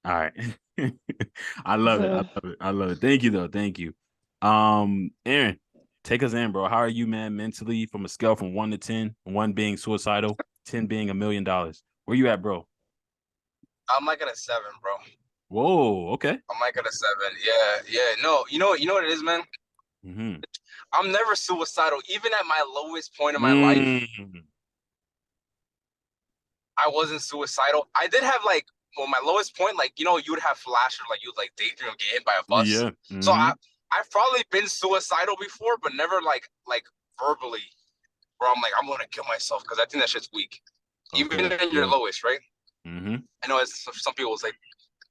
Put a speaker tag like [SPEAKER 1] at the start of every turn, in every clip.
[SPEAKER 1] All right. I love it. I love it. I love it. Thank you though. Thank you. Aaron, take us in, bro. How are you, man, mentally from a scale from 1 to 10, one being suicidal, 10 being $1 million? Where you at, bro?
[SPEAKER 2] I'm like at a seven, bro.
[SPEAKER 1] Whoa, okay.
[SPEAKER 2] I'm like at a seven. Yeah, yeah. No, you know what it is, man.
[SPEAKER 1] Mm-hmm.
[SPEAKER 2] I'm never suicidal. Even at my lowest point in my life,
[SPEAKER 1] Mm.
[SPEAKER 2] I wasn't suicidal. I did have like, well, my lowest point, like you would have flashes, like you'd like daydream of get hit by a bus.
[SPEAKER 1] Yeah.
[SPEAKER 2] So
[SPEAKER 1] Mm-hmm.
[SPEAKER 2] I've probably been suicidal before, but never like verbally, where I'm like I'm gonna kill myself because I think that shit's weak. Even
[SPEAKER 1] Okay.
[SPEAKER 2] in your
[SPEAKER 1] Yeah.
[SPEAKER 2] lowest, right?
[SPEAKER 1] Mm-hmm.
[SPEAKER 2] I know it's, some people it's like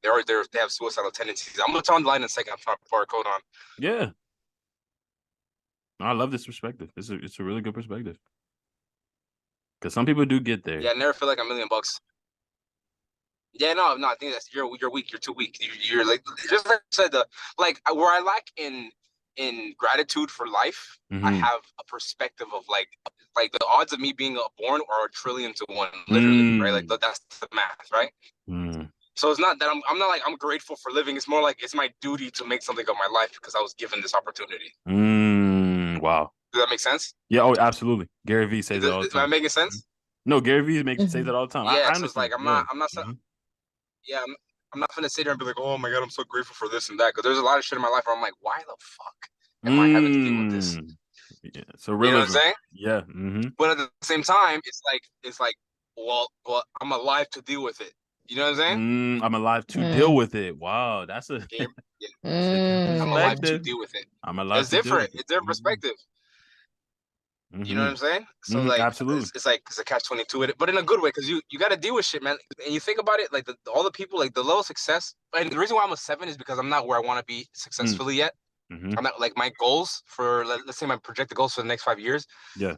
[SPEAKER 2] they have suicidal tendencies. I'm gonna tell on the line in a second. I'm trying to pour a code on.
[SPEAKER 1] Yeah. I love this perspective. It's a really good perspective. Because some people do get there.
[SPEAKER 2] Yeah, I never feel like $1 million. Yeah, no. I think that's you're weak. You're too weak. You're like just like I said the like where I lack in gratitude for life. I
[SPEAKER 1] Mm-hmm.
[SPEAKER 2] have a perspective of like the odds of me being born are a trillion to one, literally, right? Like
[SPEAKER 1] Mm.
[SPEAKER 2] that's the math, right?
[SPEAKER 1] Mm.
[SPEAKER 2] So it's not that I'm not like I'm grateful for living. It's more like it's my duty to make something of my life because I was given this opportunity.
[SPEAKER 1] Mm. Wow.
[SPEAKER 2] Does that make sense?
[SPEAKER 1] Yeah, oh, absolutely. Gary Vee says it all the
[SPEAKER 2] Am I
[SPEAKER 1] time.
[SPEAKER 2] making
[SPEAKER 1] Mhm.
[SPEAKER 2] sense?
[SPEAKER 1] No, Gary Vee says
[SPEAKER 3] Mhm.
[SPEAKER 1] it all the time.
[SPEAKER 2] Yeah.
[SPEAKER 1] I
[SPEAKER 2] So it's like
[SPEAKER 1] understand. Yeah.
[SPEAKER 2] I'm not
[SPEAKER 1] Hmm.
[SPEAKER 2] yeah, I'm not gonna sit here and be like, oh my god, I'm so grateful for this and that. Because there's a lot of shit in my life where I'm like, why the fuck am I having to deal with this?
[SPEAKER 1] Mm. Yeah. So
[SPEAKER 2] You know what I'm
[SPEAKER 1] realism.
[SPEAKER 2] saying?
[SPEAKER 1] Yeah. Hmm.
[SPEAKER 2] But at the same time, it's like, well, I'm alive to deal with it. You know what I'm saying?
[SPEAKER 1] I'm alive to deal
[SPEAKER 3] Mm.
[SPEAKER 1] with it. Wow, that's a
[SPEAKER 2] Yeah, yeah,
[SPEAKER 1] that's a different
[SPEAKER 2] I'm alive to
[SPEAKER 1] perspective.
[SPEAKER 3] Mm.
[SPEAKER 2] deal with it.
[SPEAKER 1] I'm alive
[SPEAKER 2] It's
[SPEAKER 1] to deal
[SPEAKER 2] different.
[SPEAKER 1] with it.
[SPEAKER 2] It's different perspective. You know what
[SPEAKER 1] Hmm.
[SPEAKER 2] I'm saying? So
[SPEAKER 1] Hmm.
[SPEAKER 2] like
[SPEAKER 1] Absolutely.
[SPEAKER 2] it's like it's a catch 22 with it, but in a good way because you got to deal with shit, man. And you think about it, like all the people, like the level of success. And the reason why I'm a seven is because I'm not where I want to be successfully yet.
[SPEAKER 1] Mm-hmm.
[SPEAKER 2] I'm not like my goals for let's say my projected goals for the next 5 years
[SPEAKER 1] Yeah.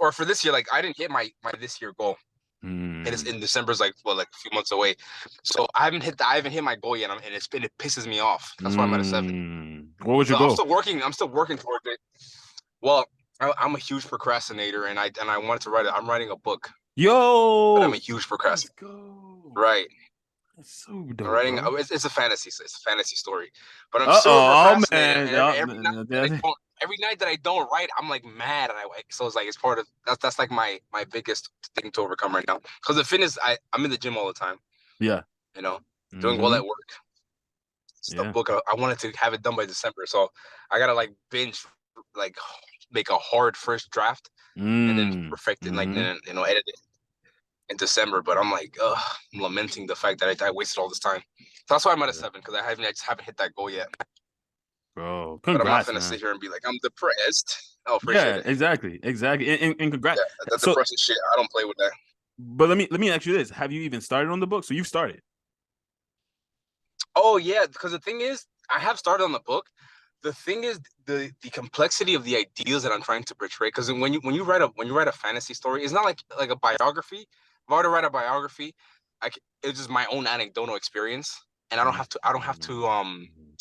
[SPEAKER 2] or for this year. Like I didn't hit my this year goal, and it's
[SPEAKER 1] Mm.
[SPEAKER 2] in December's like well like a few months away. So I haven't hit my goal yet, and it pisses me off. That's why I'm at a seven.
[SPEAKER 1] Mm. What was your
[SPEAKER 2] So
[SPEAKER 1] goal?
[SPEAKER 2] I'm still working towards it. Well, I'm a huge procrastinator, and I wanted to write it. I'm writing a book, but I'm
[SPEAKER 1] Yo,
[SPEAKER 2] a huge
[SPEAKER 1] let's
[SPEAKER 2] procrastinator.
[SPEAKER 1] go.
[SPEAKER 2] Right.
[SPEAKER 1] That's so
[SPEAKER 2] I'm
[SPEAKER 1] dope,
[SPEAKER 2] writing.
[SPEAKER 1] bro.
[SPEAKER 2] It's a fantasy. It's a fantasy story, but I'm still a
[SPEAKER 1] Uh-oh, oh,
[SPEAKER 2] procrastinator. And
[SPEAKER 1] man.
[SPEAKER 2] every night that I don't write, I'm like mad. And so it's like it's part of that's like my biggest thing to overcome right now. Because the fitness, I'm in the gym all the time.
[SPEAKER 1] Yeah.
[SPEAKER 2] You know, doing all
[SPEAKER 1] Mm-hmm.
[SPEAKER 2] that work. It's the
[SPEAKER 1] Yeah.
[SPEAKER 2] book. I wanted to have it done by December, so I gotta like binge, like make a hard first draft, and then
[SPEAKER 1] Mm.
[SPEAKER 2] perfect it, like
[SPEAKER 1] Mm-hmm.
[SPEAKER 2] then edit it in December. But I'm like, ugh, I'm lamenting the fact that I wasted all this time. So that's why I'm at a
[SPEAKER 1] Yeah.
[SPEAKER 2] seven because I just haven't hit that goal yet.
[SPEAKER 1] Bro,
[SPEAKER 2] But I'm not
[SPEAKER 1] congrats,
[SPEAKER 2] gonna sit
[SPEAKER 1] man.
[SPEAKER 2] here and be like I'm depressed. Oh, appreciate
[SPEAKER 1] Yeah,
[SPEAKER 2] it.
[SPEAKER 1] exactly. Exactly. And congrats.
[SPEAKER 2] Yeah, that
[SPEAKER 1] So,
[SPEAKER 2] depressing shit. I don't play with that.
[SPEAKER 1] but let me ask you this. Have you even started on the book? So you've started.
[SPEAKER 2] Oh yeah, because the thing is, I have started on the book. The thing is the complexity of the ideas that I'm trying to portray. Because when you write a fantasy story, it's not like a biography. If I were to write a biography, it's just my own anecdotal experience, and I don't have to
[SPEAKER 1] Mm-hmm.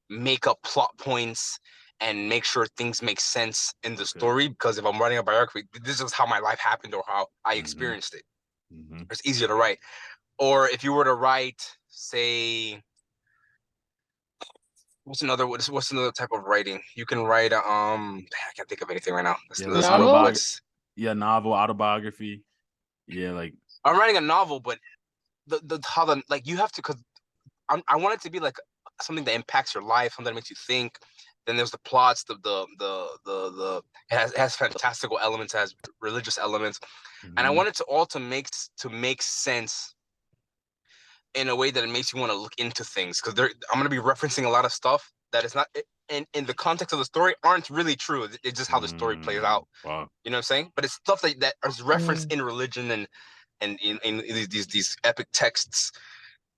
[SPEAKER 2] make up plot points and make sure things make sense in the
[SPEAKER 1] Okay.
[SPEAKER 2] story. Because if I'm writing a biography, this is how my life happened or how I
[SPEAKER 1] Mm-hmm.
[SPEAKER 2] experienced it.
[SPEAKER 1] Mm-hmm.
[SPEAKER 2] It's easier to write. Or if you were to write, say, what's another type of writing? You can write I can't think of anything right now.
[SPEAKER 1] Yeah, like
[SPEAKER 2] Let's look.
[SPEAKER 3] Novel?
[SPEAKER 1] autobiography.
[SPEAKER 2] Let's
[SPEAKER 1] Yeah, novel, autobiography. Yeah, like
[SPEAKER 2] I'm writing a novel, but the how the like you have to because I want it to be like something that impacts your life, something that makes you think. Then there's the plots, the it has fantastical elements, it has religious elements, and I
[SPEAKER 1] mm-hmm.
[SPEAKER 2] want it to all to make sense in a way that it makes you want to look into things because I'm going to be referencing a lot of stuff that is not in the context of the story aren't really true. It's just how the story plays out.
[SPEAKER 1] Wow.
[SPEAKER 2] You know what I'm saying? But it's stuff that is referenced
[SPEAKER 3] Mm.
[SPEAKER 2] in religion and in these epic texts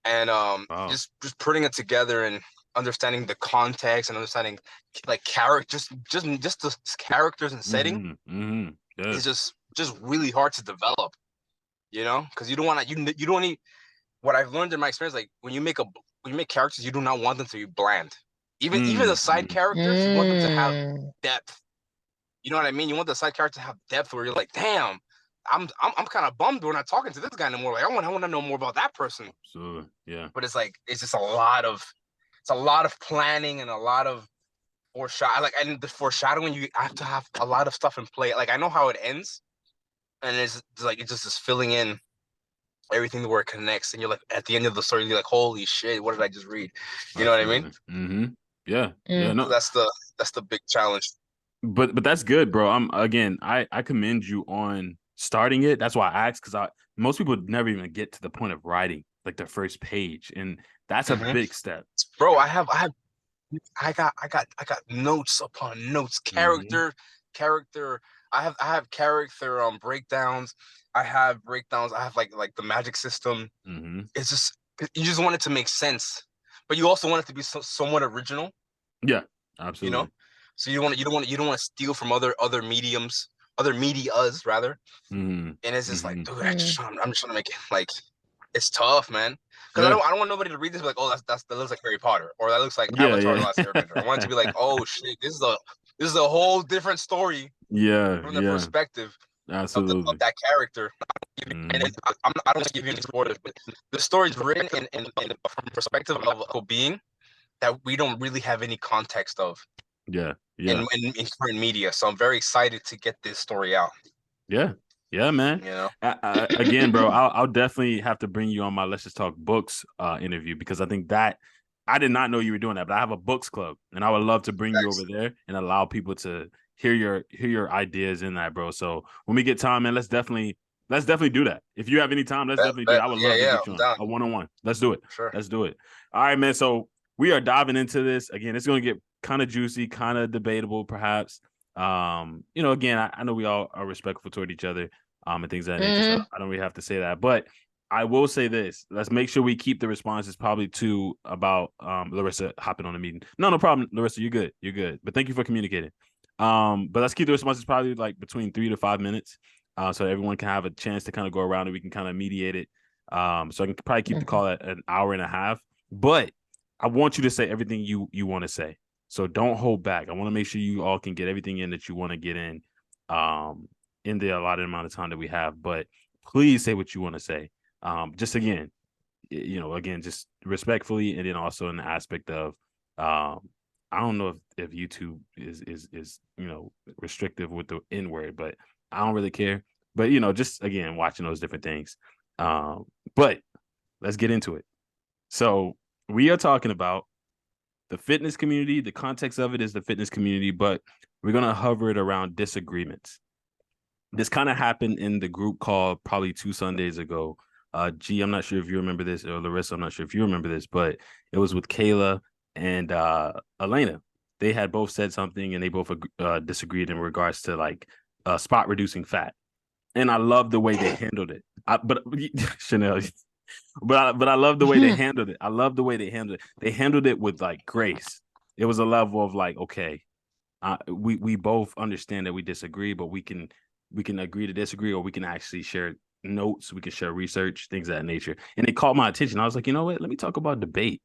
[SPEAKER 2] and
[SPEAKER 1] Wow.
[SPEAKER 2] just putting it together and understanding the context and understanding like character just the characters and setting
[SPEAKER 1] Mm-hmm. Mm-hmm. Yeah.
[SPEAKER 2] is just really hard to develop. You know, because you don't want to you don't need what I've learned in my experience, like when you make characters, you do not want them to be bland. Even the side
[SPEAKER 1] Mm-hmm.
[SPEAKER 2] characters, you want them to have
[SPEAKER 3] Mm.
[SPEAKER 2] depth. You know what I mean? You want the side character to have depth where you're like, damn, I'm kind of bummed we're not talking to this guy anymore. Like I want to know more about that person.
[SPEAKER 1] Absolutely. Yeah.
[SPEAKER 2] But it's like it's just a lot of planning and a lot of foreshadowing. Like, and the foreshadowing, you have to have a lot of stuff in play. Like I know how it ends, and it's like it just is filling in everything where it connects, and you're like at the end of the story, you're like, holy shit, what did I just read? You know what I mean?
[SPEAKER 1] Absolutely. Mm-hmm. Yeah. Yeah.
[SPEAKER 2] So
[SPEAKER 1] No.
[SPEAKER 2] that's the big challenge.
[SPEAKER 1] But that's good, bro. I commend you on starting it. That's why I asked, because most people never even get to the point of writing like their first page, and that's a big step.
[SPEAKER 2] Bro, I got notes upon notes,
[SPEAKER 1] Mm-hmm.
[SPEAKER 2] character. I have character breakdowns. I have breakdowns. I have like the magic system.
[SPEAKER 1] Mm-hmm.
[SPEAKER 2] It's just you just want it to make sense, but you also want it to be somewhat original.
[SPEAKER 1] Yeah,
[SPEAKER 2] You know,
[SPEAKER 1] absolutely.
[SPEAKER 2] so you don't want to steal from other mediums, other medias rather.
[SPEAKER 1] Mm-hmm.
[SPEAKER 2] And it's just like,
[SPEAKER 1] Mm-hmm.
[SPEAKER 2] dude, I'm just trying to make it like it's tough, man. Because
[SPEAKER 1] Yeah.
[SPEAKER 2] I don't want nobody to read this and be like, oh, that looks like Harry Potter or that looks like
[SPEAKER 1] Yeah,
[SPEAKER 2] Avatar: The
[SPEAKER 1] yeah.
[SPEAKER 2] Last Airbender. I want it to be like, oh shit, this is a whole different story
[SPEAKER 1] Yeah,
[SPEAKER 2] from the
[SPEAKER 1] yeah.
[SPEAKER 2] perspective of
[SPEAKER 1] Absolutely.
[SPEAKER 2] that character. And
[SPEAKER 1] Mm-hmm.
[SPEAKER 2] I don't want to give you any spoilers, but the story's written from the perspective of a being that we don't really have any context of
[SPEAKER 1] Yeah, yeah.
[SPEAKER 2] in current media. So I'm very excited to get this story out.
[SPEAKER 1] Yeah. Yeah, man.
[SPEAKER 2] You know,
[SPEAKER 1] Again, bro, I'll definitely have to bring you on my Let's Just Talk Books interview, because I think that I did not know you were doing that, but I have a books club and I would love to bring you over there and allow people to hear your ideas in that, bro. So when we get time, man, let's definitely do that. If you have any time, let's definitely do
[SPEAKER 2] bet.
[SPEAKER 1] that. I would
[SPEAKER 2] Yeah,
[SPEAKER 1] love to
[SPEAKER 2] yeah,
[SPEAKER 1] get you
[SPEAKER 2] I'm
[SPEAKER 1] on
[SPEAKER 2] down.
[SPEAKER 1] a one-on-one. Let's do it.
[SPEAKER 2] Sure.
[SPEAKER 1] Let's do it. All right, man. So we are diving into this. Again, it's gonna get kind of juicy, kind of debatable, perhaps. Again, I know we all are respectful toward each other, and things of that nature. So I don't really have to say that. But I will say this. Let's make sure we keep the responses probably to about Larissa hopping on the meeting. No problem, Larissa. You're good. You're good. But thank you for communicating. But let's keep the responses probably like between 3 to 5 minutes. So everyone can have a chance to kind of go around and we can kind of mediate it. So I can probably keep the call at an hour and a half. But I want you to say everything you want to say. So don't hold back. I want to make sure you all can get everything in that you want to get in the allotted amount of time that we have. But please say what you want to say. Just again, just respectfully, and then also in the aspect of, I don't know if YouTube is restrictive with the N word, but I don't really care. But just again, watching those different things. But let's get into it. So we are talking about the fitness community. The context of it is the fitness community, but we're gonna hover it around disagreements. This kind of happened in the group call probably 2 Sundays ago. I'm not sure if you remember this, or Larissa, I'm not sure if you remember this, but it was with Kayla and Elena. They had both said something, and they both disagreed in regards to like spot reducing fat. And I love the way they handled it. But Chanele, but I love the way they handled it. I love the way they handled it. They handled it with like grace. It was a level of like, okay, we both understand that we disagree, but we can agree to disagree, or we can actually share notes, we can share research, things of that nature. And it caught my attention. I was like, you know what? Let me talk about debate.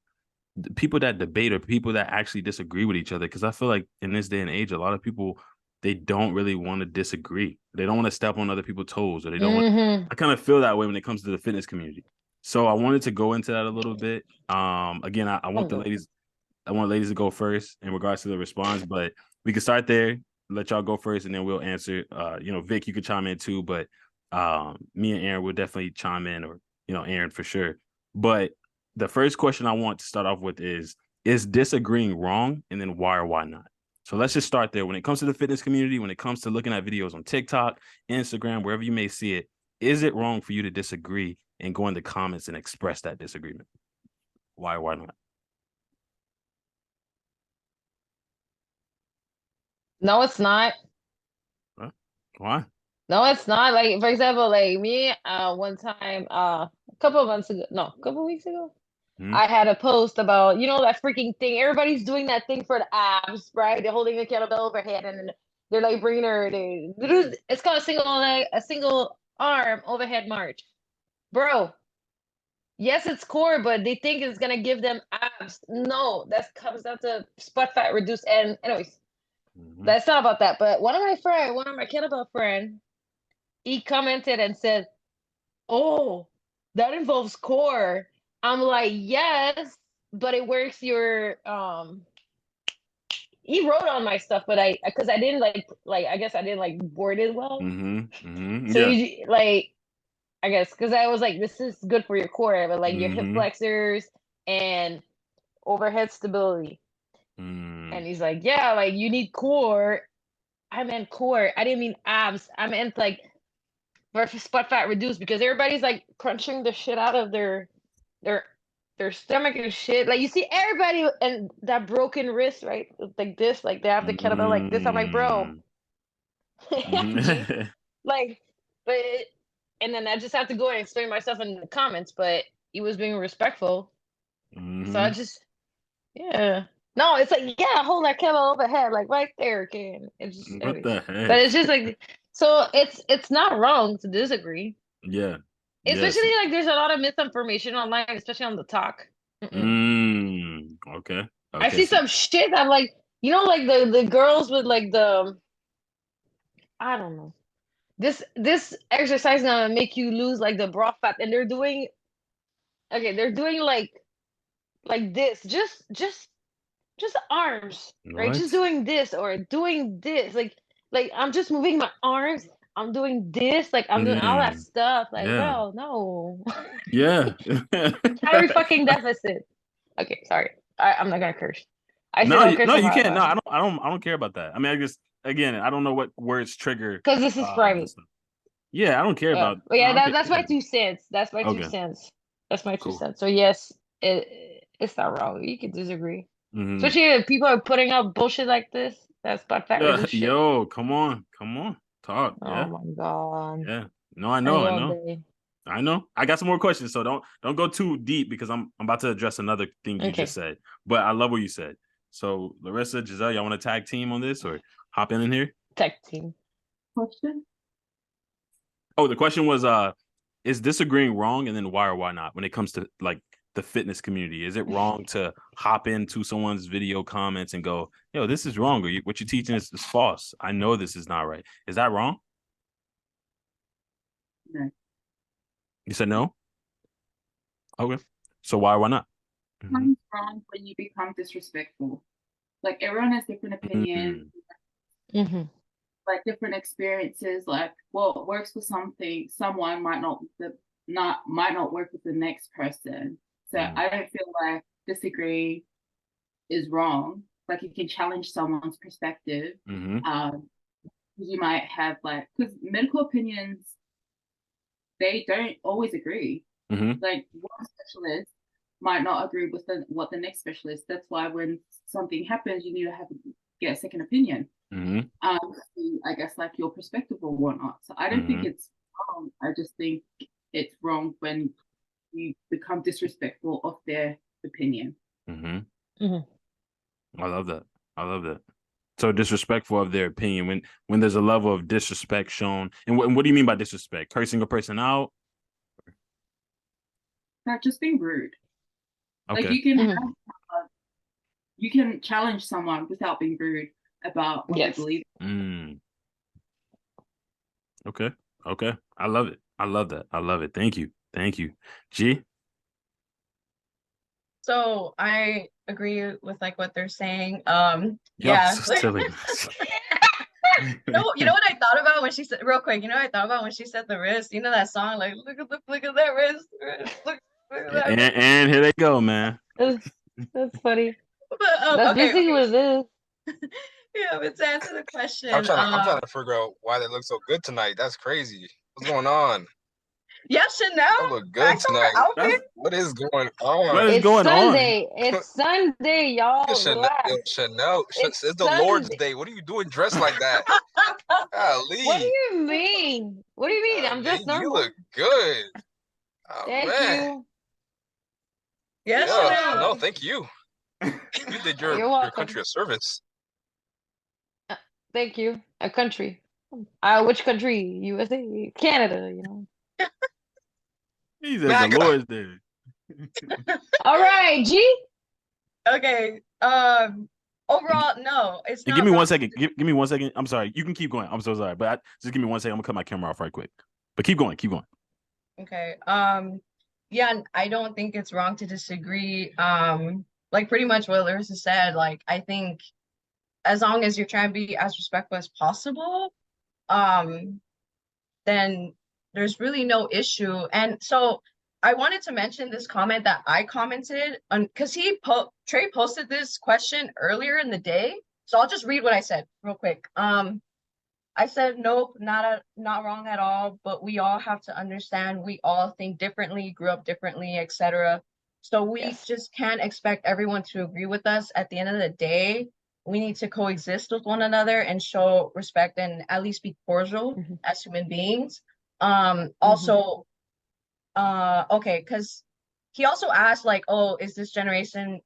[SPEAKER 1] The people that debate are people that actually disagree with each other. Because I feel like in this day and age, a lot of people, they don't really want to disagree. They don't want to step on other people's toes, or they don't want. I kind of feel that way when it comes to the fitness community. So I wanted to go into that a little bit. Again, I want the ladies. I want ladies to go first in regards to the response, but we can start there. Let y'all go first, and then we'll answer. Vic, you could chime in too, but me and Aaron will definitely chime in, or Aaron for sure. But the first question I want to start off with is disagreeing wrong, and then why or why not? So let's just start there. When it comes to the fitness community, when it comes to looking at videos on TikTok, Instagram, wherever you may see it, is it wrong for you to disagree and go in the comments and express that disagreement? Why or why not?
[SPEAKER 3] No, it's not.
[SPEAKER 1] Huh? Why?
[SPEAKER 3] No, it's not. Like, for example, like me, one time, a couple of months ago, no, a couple of weeks ago,
[SPEAKER 1] Hmm?
[SPEAKER 3] I had a post about, that freaking thing. Everybody's doing that thing for the abs, right? They're holding a kettlebell overhead and then they're like bringing it's called a single arm overhead march. Bro, yes, it's core, but they think it's gonna give them abs. No, that comes down to spot fat reduce. And anyways,
[SPEAKER 1] Mm-hmm.
[SPEAKER 3] that's not about that. But one of my kettlebell friend, he commented and said, "Oh, that involves core." I'm like, "Yes, but it works your He wrote on my stuff, but because I didn't I guess I didn't like word it well. So
[SPEAKER 1] Yeah.
[SPEAKER 3] he like I guess because I was like, this is good for your core, but like your hip
[SPEAKER 1] Mm-hmm.
[SPEAKER 3] flexors and overhead stability.
[SPEAKER 1] Mm.
[SPEAKER 3] And he's like, yeah, like you need core. I meant core. I didn't mean abs. I meant like for spot fat reduced because everybody's like crunching the shit out of their their stomach and shit. Like you see everybody and that broken wrist, right? Like this, like they have the kettlebell like this. I'm like, bro,
[SPEAKER 1] Mm.
[SPEAKER 3] G,
[SPEAKER 1] Mhm.
[SPEAKER 3] like, but and then I just have to go and explain myself in the comments. But he was being respectful, so I
[SPEAKER 1] Mhm.
[SPEAKER 3] just yeah. No, it's like yeah, hold that kettle overhead, like right there, Ken. It's just
[SPEAKER 1] What
[SPEAKER 3] anyways.
[SPEAKER 1] the
[SPEAKER 3] But
[SPEAKER 1] heck?
[SPEAKER 3] it's just like so it's not wrong to disagree.
[SPEAKER 1] Yeah. Yes.
[SPEAKER 3] Especially like there's a lot of misinformation online, especially on the talk. Mm-mm.
[SPEAKER 1] Okay.
[SPEAKER 3] I
[SPEAKER 1] Okay.
[SPEAKER 3] see
[SPEAKER 1] So.
[SPEAKER 3] some shit. I'm like, like the girls with like the I don't know. This exercise gonna make you lose like the bra fat, and they're doing like this, just arms, right? Just
[SPEAKER 1] What?
[SPEAKER 3] doing this or doing this, like I'm just moving my arms. I'm doing this, like I'm doing all that
[SPEAKER 1] Mm.
[SPEAKER 3] stuff. Like,
[SPEAKER 1] Yeah.
[SPEAKER 3] bro, no.
[SPEAKER 1] Yeah.
[SPEAKER 3] Calorie fucking deficit. Okay, sorry. I'm not gonna curse. I said
[SPEAKER 1] No,
[SPEAKER 3] don't curse
[SPEAKER 1] no,
[SPEAKER 3] on
[SPEAKER 1] you
[SPEAKER 3] my
[SPEAKER 1] can't. No, I don't care about that. I mean, I just again, I don't know what words trigger
[SPEAKER 3] because this is
[SPEAKER 1] this
[SPEAKER 3] private.
[SPEAKER 1] stuff. Yeah, I don't care
[SPEAKER 3] Yeah,
[SPEAKER 1] about.
[SPEAKER 3] but
[SPEAKER 1] I
[SPEAKER 3] yeah,
[SPEAKER 1] don't care.
[SPEAKER 3] that's my
[SPEAKER 1] Yeah.
[SPEAKER 3] 2 cents. That's my two
[SPEAKER 1] Okay.
[SPEAKER 3] cents. That's my two
[SPEAKER 1] Cool.
[SPEAKER 3] cents. So yes, it's not wrong. You can disagree,
[SPEAKER 1] Mm-hmm.
[SPEAKER 3] especially if people are putting out bullshit like this. That's about fat
[SPEAKER 1] Yeah.
[SPEAKER 3] reduced shit.
[SPEAKER 1] Yo, come on, come on, talk.
[SPEAKER 3] Oh
[SPEAKER 1] Yeah,
[SPEAKER 3] my god,
[SPEAKER 1] yeah. No, I
[SPEAKER 3] I
[SPEAKER 1] know,
[SPEAKER 3] go
[SPEAKER 1] I
[SPEAKER 3] all
[SPEAKER 1] know,
[SPEAKER 3] day.
[SPEAKER 1] I know. I got some more questions, so don't go too deep because I'm about to address another thing you just
[SPEAKER 3] Okay,
[SPEAKER 1] said. But I love what you said. So Larissa, Giselle, y'all want to tag team on this or hop in here?
[SPEAKER 3] tech team.
[SPEAKER 4] Question?
[SPEAKER 1] Oh, the question was, is disagreeing wrong, and then why or why not when it comes to like the fitness community? Is it wrong to hop into someone's video comments and go, "Yo, this is wrong," or "What you're teaching is false. I know this is not right." Is that wrong?
[SPEAKER 4] No.
[SPEAKER 1] You said no. Okay. So why not? Mhm.
[SPEAKER 4] Comes wrong when you become disrespectful. Like everyone has different opinions,
[SPEAKER 1] Mm,
[SPEAKER 3] Mm-hmm.
[SPEAKER 4] like different experiences. Like what works for someone might not work with the next person. So
[SPEAKER 1] mm,
[SPEAKER 4] I don't feel like disagree is wrong. Like you can challenge someone's perspective.
[SPEAKER 1] mhm,
[SPEAKER 4] Um, you might have like because medical opinions they don't always agree.
[SPEAKER 1] mhm,
[SPEAKER 4] Like one specialist might not agree with what the next specialist. That's why when something happens, you need to get a second opinion.
[SPEAKER 1] mhm,
[SPEAKER 4] I guess like your perspective or whatnot. So I don't think
[SPEAKER 1] mhm,
[SPEAKER 4] it's wrong. I just think it's wrong when you become disrespectful of their opinion.
[SPEAKER 1] mhm.
[SPEAKER 3] Mm-hmm.
[SPEAKER 1] I love that. I love that. So disrespectful of their opinion when there's a level of disrespect shown. And what do you mean by disrespect? Cursing a person out?
[SPEAKER 4] Not just being rude. Like
[SPEAKER 1] Okay.
[SPEAKER 3] Mm-hmm.
[SPEAKER 4] you can challenge someone without being rude about what they
[SPEAKER 3] Yes.
[SPEAKER 4] believe.
[SPEAKER 1] Mm, okay. Okay. I love it. I love that. I love it. Thank you. Thank you. G?
[SPEAKER 5] So I agree with like what they're saying.
[SPEAKER 1] Y'all
[SPEAKER 5] Yeah.
[SPEAKER 1] so silly.
[SPEAKER 5] No, you know what I thought about when she said real quick, you know what I thought about when she said the wrist, you know that song, like look at that wrist, look at that wrist.
[SPEAKER 1] And here they go, man.
[SPEAKER 3] That's funny.
[SPEAKER 5] But
[SPEAKER 3] That's
[SPEAKER 5] okay,
[SPEAKER 3] basically
[SPEAKER 5] okay.
[SPEAKER 3] what it
[SPEAKER 5] Yeah, but to answer the
[SPEAKER 2] I'm
[SPEAKER 5] question,
[SPEAKER 2] trying to figure out why they look so good tonight. That's crazy. What's going on?
[SPEAKER 5] yeah, Chanel,
[SPEAKER 2] They look good
[SPEAKER 5] back to her
[SPEAKER 2] tonight.
[SPEAKER 1] That's
[SPEAKER 5] outfit.
[SPEAKER 2] What is going
[SPEAKER 1] what
[SPEAKER 2] on?
[SPEAKER 1] is
[SPEAKER 3] is. It's
[SPEAKER 1] going on.
[SPEAKER 3] Sunday. It's Sunday, y'all.
[SPEAKER 2] Chanel,
[SPEAKER 3] Relax.
[SPEAKER 2] Chanel,
[SPEAKER 3] It's
[SPEAKER 2] it's the Lord's
[SPEAKER 3] Sunday.
[SPEAKER 2] Day. What are you doing dressed like that?
[SPEAKER 3] What do
[SPEAKER 2] Golly.
[SPEAKER 3] you mean? What do you mean? I'm
[SPEAKER 2] Man,
[SPEAKER 3] just
[SPEAKER 2] you
[SPEAKER 3] normal.
[SPEAKER 2] look good. Oh
[SPEAKER 3] Thank
[SPEAKER 2] man.
[SPEAKER 3] you.
[SPEAKER 5] Yeah,
[SPEAKER 3] You're
[SPEAKER 2] Yeah.
[SPEAKER 5] Chanel.
[SPEAKER 2] No,
[SPEAKER 3] welcome.
[SPEAKER 2] thank you. You did
[SPEAKER 3] You're
[SPEAKER 2] your
[SPEAKER 3] welcome.
[SPEAKER 2] country a service.
[SPEAKER 3] Uh, Thank you. A country. Which country? USA, Canada, you know.
[SPEAKER 1] He said the
[SPEAKER 2] MAGA.
[SPEAKER 1] Lord's there.
[SPEAKER 3] All right, G.
[SPEAKER 5] Okay. overall, no, it's
[SPEAKER 1] And
[SPEAKER 5] not
[SPEAKER 1] give me
[SPEAKER 5] wrong.
[SPEAKER 1] 1 second. Give me 1 second. I'm sorry. You can keep going. I'm so sorry, but just give me 1 second. I'm gonna cut my camera off right quick. But keep going. Keep going.
[SPEAKER 5] Okay. Yeah, I don't think it's wrong to disagree. Like pretty much what Larissa said. Like I think as long as you're trying to be as respectful as possible, then there's really no issue. And so I wanted to mention this comment that I commented on because Trey posted this question earlier in the day. So I'll just read what I said real quick. I said, nope, not wrong at all, but we all have to understand we all think differently, grew up differently, etc. So we just can't expect everyone to agree with us. At the end of the day, we need to coexist with one another and show respect and at least be cordial as human beings. Also, okay, because he also asked like, oh, is this generation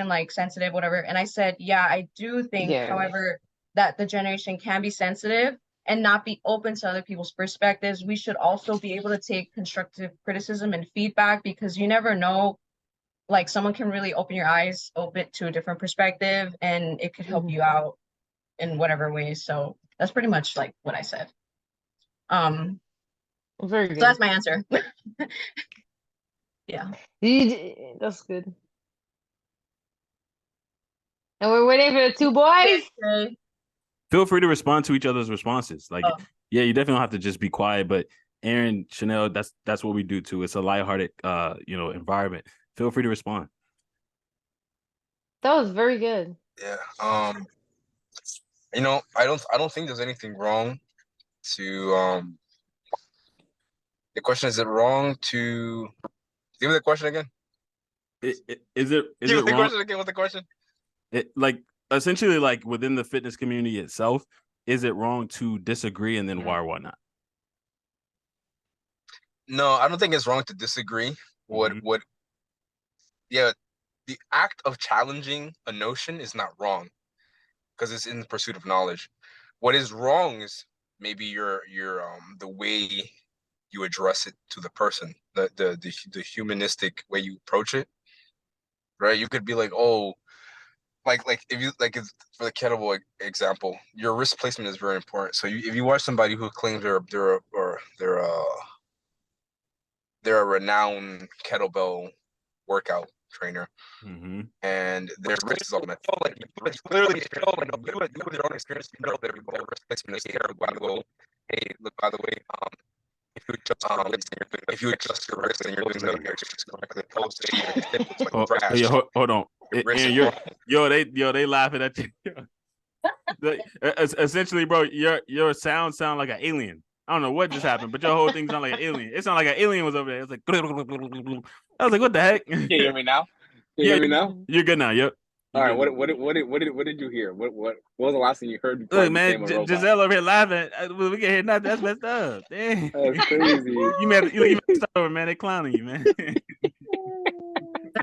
[SPEAKER 5] like sensitive, whatever? And I said, yeah, I do think, however, that the generation can be sensitive and not be open to other people's perspectives. We should also be able to take constructive criticism and feedback because you never know, like someone can really open your eyes open to a different perspective and it could help you out in whatever ways. So that's pretty much like what I said.
[SPEAKER 3] Very good.
[SPEAKER 5] So that's my answer. Yeah.
[SPEAKER 3] That's good. And we're waiting for the two boys.
[SPEAKER 5] Okay.
[SPEAKER 1] Feel free to respond to each other's responses. Like, yeah, you definitely don't have to just be quiet. But Aaron, Chanele, that's what we do too. It's a lighthearted, environment. Feel free to respond.
[SPEAKER 3] That was very good.
[SPEAKER 2] Yeah. I don't think there's anything wrong to the question, is it wrong to give me the question again?
[SPEAKER 1] Is it
[SPEAKER 2] Give me the
[SPEAKER 1] wrong?
[SPEAKER 2] question again. What's the question?
[SPEAKER 1] Like essentially like within the fitness community itself, is it wrong to disagree and then why or why not?
[SPEAKER 2] No, I don't think it's wrong to disagree. The act of challenging a notion is not wrong because it's in the pursuit of knowledge. What is wrong is maybe your the way you address it to the person, the humanistic way you approach it, right? You could be like, oh, like if for the kettlebell example, your wrist placement is very important. So if you watch somebody who claims they're a renowned kettlebell workout trainer, and their wrist is all messed up. Like clearly, you with your own experience, you know their wrist placement is terrible. Hey, look, by the way, if you adjust your wrist and you're doing the exercise correctly, opposed to your hip looks like trash.
[SPEAKER 1] Yeah, hold on. And they laughing at you. Essentially, bro, your sound like an alien. I don't know what just happened, but your whole thing sound like an alien. It sounded like an alien was over there. It's like I was like, what the heck?
[SPEAKER 6] Can you hear me now? Can you hear me now?
[SPEAKER 1] You're good now. Yep.
[SPEAKER 6] All right. What did you hear? What was the last thing you heard?
[SPEAKER 1] Look, man, Giselle over here laughing. We can hear nothing. That's messed up. Dang.
[SPEAKER 6] That's crazy.
[SPEAKER 1] You messed over, man. They clowning you, man.
[SPEAKER 5] The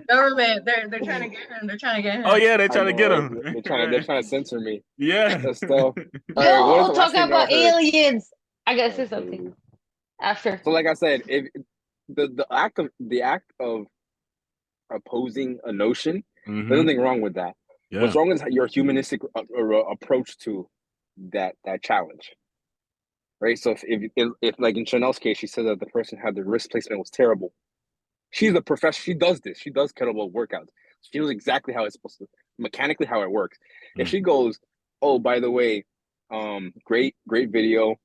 [SPEAKER 5] government, they're trying to get him. They're trying to get him.
[SPEAKER 1] Oh yeah, they're trying to get him.
[SPEAKER 6] They're trying to censor me.
[SPEAKER 1] Yeah.
[SPEAKER 6] That's stuff.
[SPEAKER 3] Yo, talking about aliens. I gotta say something after.
[SPEAKER 6] So, like I said, if the act of opposing a notion, there's nothing wrong with that. Yeah. What's wrong is your humanistic approach to that challenge, right? So if like in Chanel's case, she said that the person had the wrist placement was terrible. She's a professional. She does this. She does kettlebell workouts. She knows exactly how it's supposed to, mechanically how it works. If she goes, oh, by the way, great video.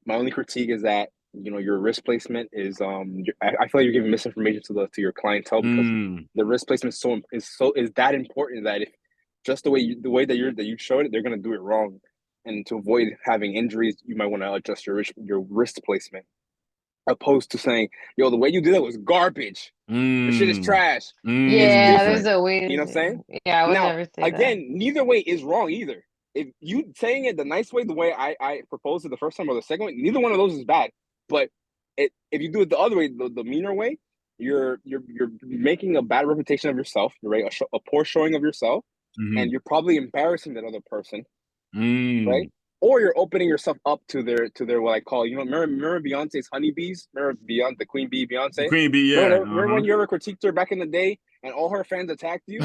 [SPEAKER 6] My only critique is that your wrist placement is I feel like you're giving misinformation to your clientele because the wrist placement is that important that if just the way that you showed it, they're gonna do it wrong, and to avoid having injuries, you might want to adjust your wrist placement, opposed to saying, yo, the way you did it was garbage. Your shit is trash.
[SPEAKER 3] Yeah, there's a way.
[SPEAKER 6] You know what I'm saying?
[SPEAKER 3] Yeah, I would never say
[SPEAKER 6] again,
[SPEAKER 3] that.
[SPEAKER 6] neither way is wrong either. If you saying it the nice way, the way I proposed it the first time or the second way, neither one of those is bad. But if you do it the other way, the meaner way, you're making a bad reputation of yourself, right? A poor showing of yourself, and you're probably embarrassing that other person, right? or you're opening yourself up to their what I call, remember Beyonce's honeybees? Remember Beyonce, the Queen Bee, Beyonce?
[SPEAKER 1] Queen Bee, yeah.
[SPEAKER 6] Remember when you ever critiqued her back in the day and all her fans attacked you?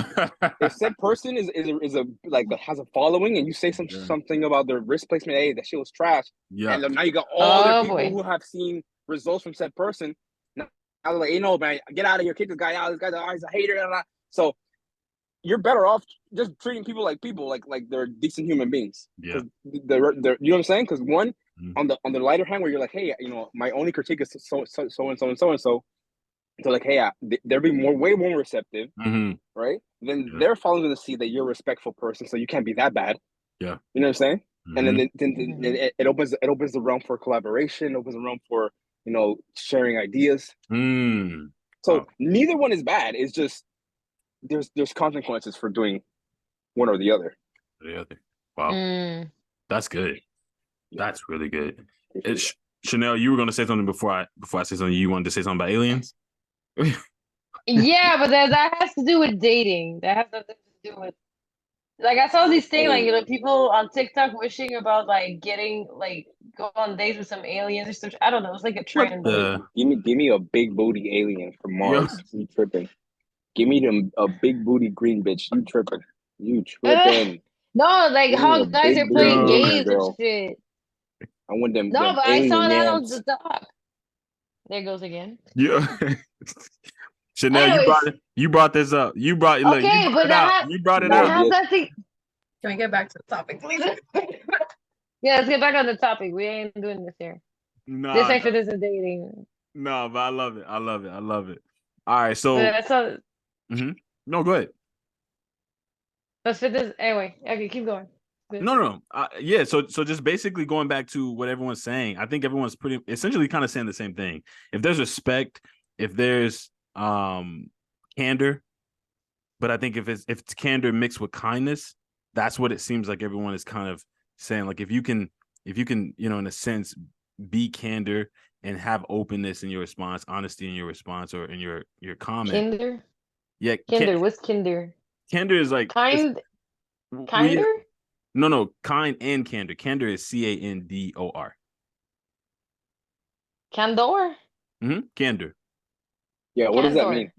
[SPEAKER 6] If said person is a like has a following and you say something about their wrist placement, hey, that shit was trash. Yeah. And now you got all the people who have seen results from said person. Now they're like, hey, no, man, get out of here, kick this guy out. This guy's a hater. Blah, blah. So you're better off just treating people like they're decent human beings.
[SPEAKER 1] Yeah.
[SPEAKER 6] They're you know what I'm saying? Because one, on the lighter hand, where you're like, hey, my only critique is so and so. So like, hey, they're being way more receptive, right? Then their followers going to see that you're a respectful person, so you can't be that bad.
[SPEAKER 1] Yeah.
[SPEAKER 6] You know what I'm saying? And then it opens the realm for collaboration, opens the realm for sharing ideas. So neither one is bad. It's just there's consequences for doing one or the other.
[SPEAKER 1] Wow. That's good. That's really good. Chanele, you were going to say something before I say something. You wanted to say something about aliens?
[SPEAKER 3] Yeah, but that has to do with dating. That has nothing to do with, like, I saw these things, like, people on TikTok wishing about, like, getting, like, go on dates with some aliens or something. I don't know. It's like a trend.
[SPEAKER 6] Give me a big booty alien from Mars. You tripping? Give me a big booty green bitch. You tripping? You tripping?
[SPEAKER 3] No, like how guys are playing games and shit.
[SPEAKER 6] I want them.
[SPEAKER 3] No, but I saw that on the doc. There goes again.
[SPEAKER 1] Yeah. Chanele, you brought this up. You brought it up. You brought it up.
[SPEAKER 5] Can we get back to the topic, please?
[SPEAKER 3] Yeah, let's get back on the topic. We ain't doing this here. This section isn't dating.
[SPEAKER 1] No, but I love it. I love it. All right, so no, go ahead.
[SPEAKER 3] Let's fit this anyway. Okay, keep going.
[SPEAKER 1] No. Yeah, so just basically going back to what everyone's saying, I think everyone's pretty essentially kind of saying the same thing. If there's respect, if there's candor, but I think if it's candor mixed with kindness, that's what it seems like everyone is kind of saying. Like if you can, in a sense, be candor and have openness in your response, honesty in your response or in your comment.
[SPEAKER 3] Kinder?
[SPEAKER 1] Yeah.
[SPEAKER 3] Kinder. What's kinder?
[SPEAKER 1] Kinder is like
[SPEAKER 3] kind. Kinder?
[SPEAKER 1] No, kind and candor. Candor is CANDOR.
[SPEAKER 3] Candor?
[SPEAKER 1] Candor.
[SPEAKER 6] Yeah, what does that mean?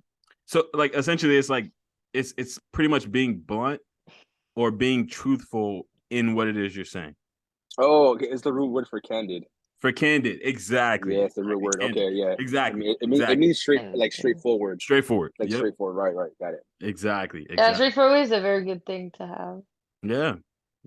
[SPEAKER 1] So like essentially it's like it's pretty much being blunt or being truthful in what it is you're saying.
[SPEAKER 6] Oh, okay. It's the root word for candid.
[SPEAKER 1] For candid, exactly.
[SPEAKER 6] Yeah, it's the root word.
[SPEAKER 1] Candid.
[SPEAKER 6] Okay, yeah.
[SPEAKER 1] Exactly.
[SPEAKER 6] It means straightforward.
[SPEAKER 1] Straightforward.
[SPEAKER 6] Like straightforward. Right. Got it.
[SPEAKER 1] Exactly.
[SPEAKER 3] Yeah, straightforward is a very good thing to have.
[SPEAKER 1] Yeah.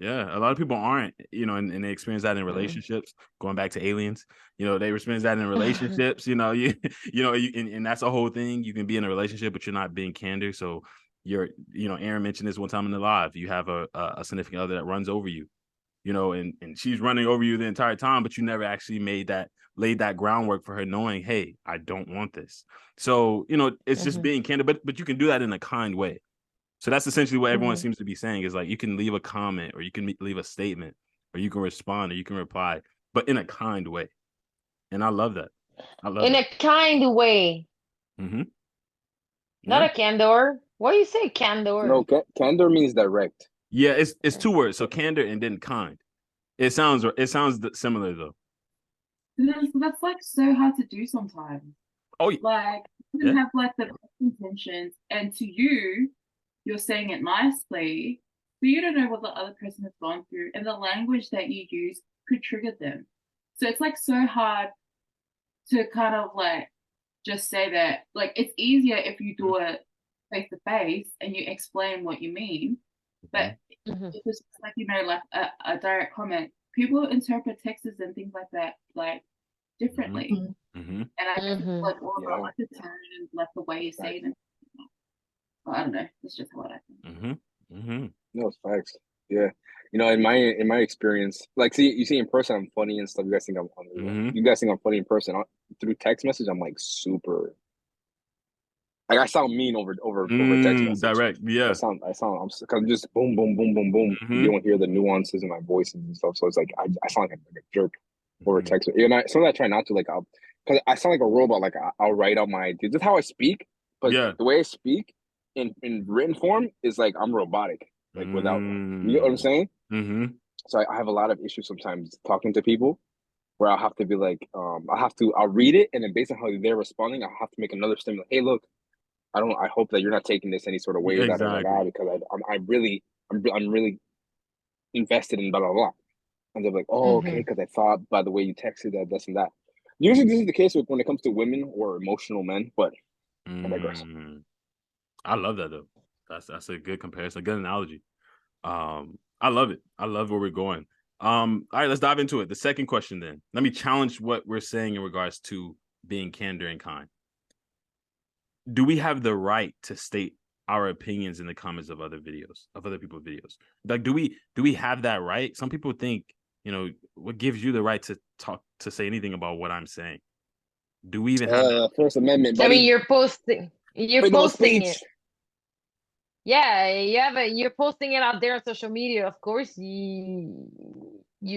[SPEAKER 1] A lot of people aren't, and they experience that in relationships. Going back to aliens, they experience that in relationships. And that's a whole thing. You can be in a relationship, but you're not being candor. So Aaron mentioned this one time in the live. You have a significant other that runs over you, and she's running over you the entire time, but you never actually laid that groundwork for her knowing, hey, I don't want this. So, it's just being candid, but you can do that in a kind way. So that's essentially what everyone seems to be saying is like, you can leave a comment or you can leave a statement or you can respond or you can reply, but in a kind way. And I love that. In
[SPEAKER 3] a kind way. Not a candor. Why do you say candor?
[SPEAKER 6] No, candor means direct.
[SPEAKER 1] Yeah, it's two words. So candor and then kind. It sounds similar though.
[SPEAKER 4] That's like so hard to do sometimes.
[SPEAKER 1] Oh, yeah.
[SPEAKER 4] Like you have like the best intentions, and to you, you're saying it nicely, but you don't know what the other person has gone through, and the language that you use could trigger them. So it's like so hard to kind of like just say that. Like it's easier if you do it face to face and you explain what you mean. But if it's like like a direct comment, people interpret texts and things like that like differently. And I think it's like all about like the tone and like the way you say it. Well, I don't know. It's just what I think.
[SPEAKER 6] No, it's facts. Yeah, in my experience, like, you see in person, I'm funny and stuff. You guys think I'm funny in person. Through text message, I'm like super. Like I sound mean over text message.
[SPEAKER 1] Direct, yeah.
[SPEAKER 6] I sound. I'm just boom, boom, boom, boom, boom. You don't hear the nuances in my voice and stuff. So it's like I sound like a jerk over text. Sometimes I try not to, like, because I sound like a robot. Like I'll write out my ideas. That's how I speak. But the way I speak in written form is like I'm robotic. Like without, you know what I'm saying? So I have a lot of issues sometimes talking to people where I'll have to be like, I'll read it, and then based on how they're responding, I'll have to make another statement. Like, hey, look, I hope that you're not taking this any sort of way, da da da da,
[SPEAKER 1] Exactly.
[SPEAKER 6] because I'm really invested in blah blah blah. And they're like, oh, okay, because I thought by the way you texted that, this and that. Usually, this is the case when it comes to women or emotional men, but I digress.
[SPEAKER 1] I love that though. That's a good comparison, a good analogy. I love it. I love where we're going. All right, let's dive into it. The second question then. Let me challenge what we're saying in regards to being candor and kind. Do we have the right to state our opinions in the comments of other people's videos? Like, do we have that right? Some people think, what gives you the right to say anything about what I'm saying? Do we even have that?
[SPEAKER 6] First Amendment, buddy?
[SPEAKER 3] I mean, you're posting it. Yeah, you're posting it out there on social media. Of course, you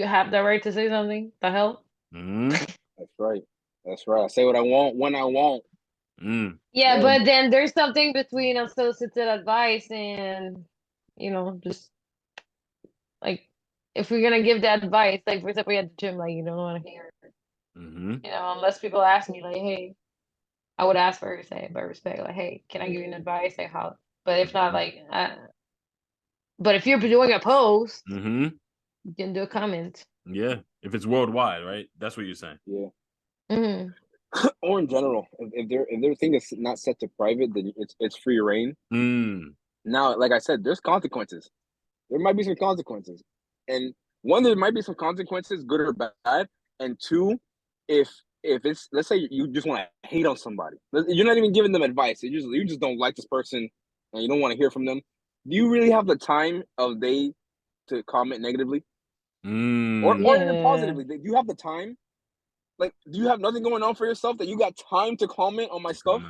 [SPEAKER 3] have the right to say something. The hell?
[SPEAKER 6] That's right. I say what I want when I want.
[SPEAKER 3] Yeah, but then there's something between unsolicited advice and, just like if we're gonna give that advice, like for example, at the gym, like you don't want to hear, unless people ask me, like, hey, I would ask for respect, like, hey, can I give you an advice? Like how? But if not, like, but if you're doing a post, you can do a comment.
[SPEAKER 1] Yeah, if it's worldwide, right? That's what you're saying.
[SPEAKER 6] Yeah. Or in general, if their thing is not set to private, then it's free reign. Now, like I said, there's consequences. There might be some consequences, and one, there might be some consequences, good or bad, and two, if it's, let's say you just want to hate on somebody, you're not even giving them advice. You just don't like this person, and you don't want to hear from them. Do you really have the time of day to comment negatively, or even positively? Do you have the time? Like, do you have nothing going on for yourself that you got time to comment on my stuff?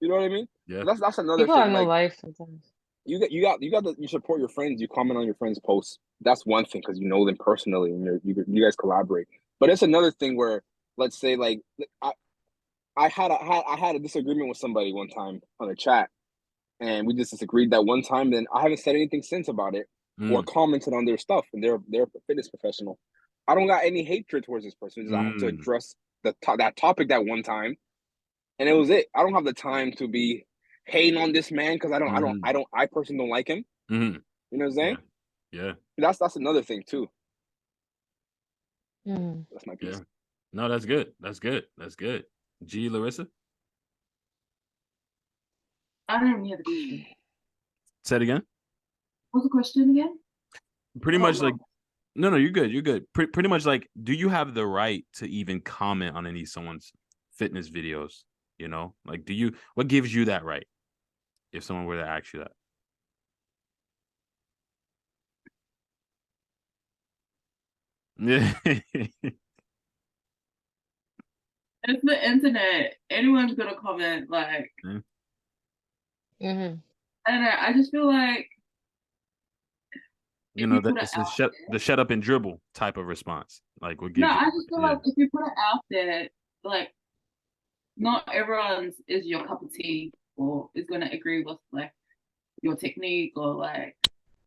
[SPEAKER 6] You know what I mean?
[SPEAKER 1] Yeah.
[SPEAKER 6] That's another
[SPEAKER 3] People
[SPEAKER 6] thing.
[SPEAKER 3] have no life sometimes.
[SPEAKER 6] You support your friends. You comment on your friends' posts. That's one thing because you know them personally and you guys collaborate. But it's another thing where, let's say, like I had a disagreement with somebody one time on a chat, and we just disagreed that one time. Then I haven't said anything since about it or commented on their stuff, and they're a fitness professional. I don't got any hatred towards this person. Just I have to address that topic that one time, and it was it. I don't have the time to be hating on this man because I personally don't like him. You know what I'm saying?
[SPEAKER 1] Yeah.
[SPEAKER 6] That's another thing too.
[SPEAKER 3] That's
[SPEAKER 6] my piece.
[SPEAKER 1] Yeah. No, that's good. That's good. G, Larissa?
[SPEAKER 4] I don't even hear the question.
[SPEAKER 1] Say it again.
[SPEAKER 4] What's the question again?
[SPEAKER 1] Pretty much like, no, you're good. You're good. Pretty much like, do you have the right to even comment on someone's fitness videos? Like, what gives you that right? If someone were to ask you that. Yeah.
[SPEAKER 4] It's the internet. Anyone's gonna comment, like.
[SPEAKER 3] I don't
[SPEAKER 4] know. I just feel like.
[SPEAKER 1] That the shut up and dribble type of response. Like, what gives you?
[SPEAKER 4] I just feel like if you put it out there, like, not everyone is your cup of tea or is gonna agree with like your technique or like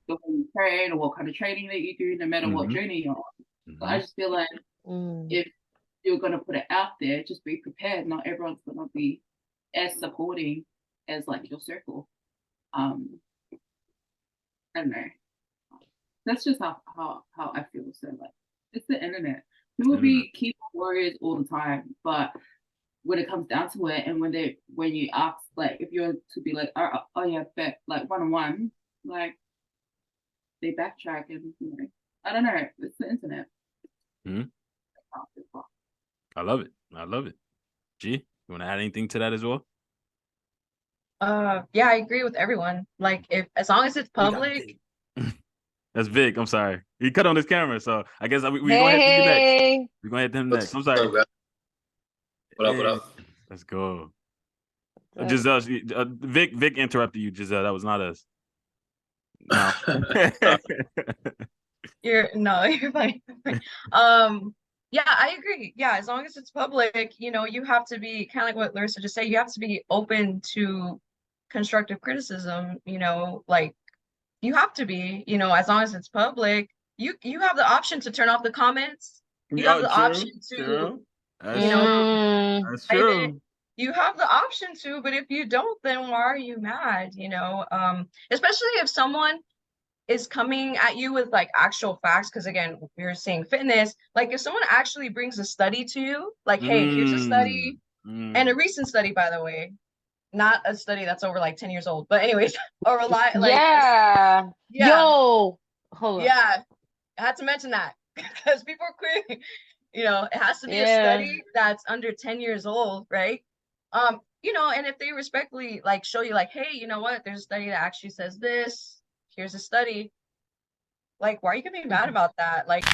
[SPEAKER 4] the way you train or what kind of training that you do, no matter what journey you're on. So I just feel like if you're gonna put it out there, just be prepared. Not everyone's gonna be as supporting as like your circle. I don't know. That's just how I feel. So like, it's the internet. People be keyboard warriors all the time, but when it comes down to it, and when you ask, like, if you're to be like, oh yeah, bet, like 1-on-1, like they backtrack and I don't know. It's the internet.
[SPEAKER 1] I love it. G, you want to add anything to that as well?
[SPEAKER 5] Yeah, I agree with everyone. Like, as long as it's public.
[SPEAKER 1] That's Vic. I'm sorry. He cut on his camera, so I guess we go ahead to you next. We're going to hit him next. I'm sorry.
[SPEAKER 7] What up?
[SPEAKER 1] Let's go. Giselle, Vic interrupted you, Giselle. That was not us. No.
[SPEAKER 5] You're fine. Yeah, I agree. Yeah, as long as it's public, you have to be kind of like what Larissa just said. You have to be open to constructive criticism. Like, you have to be, as long as it's public. you have the option to turn off the comments. You have the option to,
[SPEAKER 1] That's
[SPEAKER 5] you know,
[SPEAKER 1] That's true.
[SPEAKER 5] You have the option to, but if you don't, then why are you mad? You know, especially if someone is coming at you with like actual facts, because again, we're saying fitness, like if someone actually brings a study to you, like, hey, here's a study, and a recent study, by the way, not a study that's over like 10 years old, but anyways, or like
[SPEAKER 3] yeah. Yo, hold on.
[SPEAKER 5] Yeah, I had to mention that because people are querying, you know, it has to be a study that's under 10 years old, right? You know, and if they respectfully like show you like, hey, you know what, there's a study that actually says this, here's a study, like, why are you gonna be mad about that? Like,